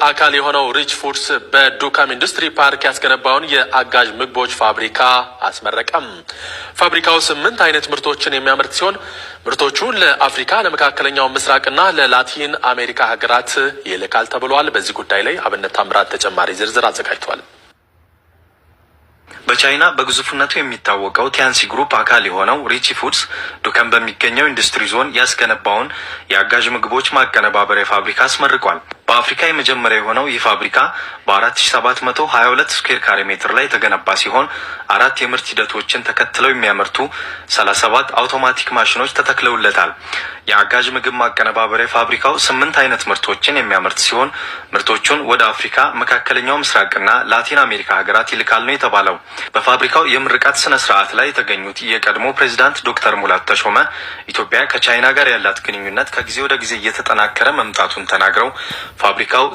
አካል የሆነው ሪች ፉድስ በዱካም ኢንዱስትሪ ፓርክ ያስገነባውን የአጋዥ ምግቦች ፋብሪካ አስመረቀም። ፋብሪካው 8 አይነት ምርቶችን የሚያመርት ሲሆን ምርቶቹ ለአፍሪካ፣ ለመካከለኛው ምስራቅና ለላቲን አሜሪካ ሀገራት ይልካል ተብሏል። በዚህ ጉዳይ ላይ አብነት ታምራት ተጨማሪ ዝርዝር አዘጋጅቷል። በቻይና በግዙፍነቱ የሚታወቀው ቲያንሲ ግሩፕ አካል የሆነው ሪች ፉድስ ዱካም በሚገኘው ኢንዱስትሪ ዞን ያስገነባውን የአጋዥ ምግቦች ማቀነባበሪያ ፋብሪካ አስመርቋል። በአፍሪካ የመጀመሪያ የሆነው ይህ ፋብሪካ በ4722 ስኩዌር ካሬ ሜትር ላይ የተገነባ ሲሆን 4 የምርት ሂደቶችን ተከትለው የሚያመርቱ 37 አውቶማቲክ ማሽኖች ተተክለውለታል። የአጋዥ ምግብ ማቀነባበሪያ ፋብሪካው 8 አይነት ምርቶችን የሚያመርት ሲሆን ምርቶቹን ወደ አፍሪካ፣ መካከለኛው ምስራቅና ላቲን አሜሪካ ሀገራት ይልካል ነው የተባለው። በፋብሪካው የምርቃት ስነ ስርዓት ላይ የተገኙት የቀድሞ ፕሬዝዳንት ዶክተር ሙላቱ ተሾመ ኢትዮጵያ ከቻይና ጋር ያላት ግንኙነት ከጊዜ ወደ ጊዜ እየተጠናከረ መምጣቱን ተናግረው ፋብሪካው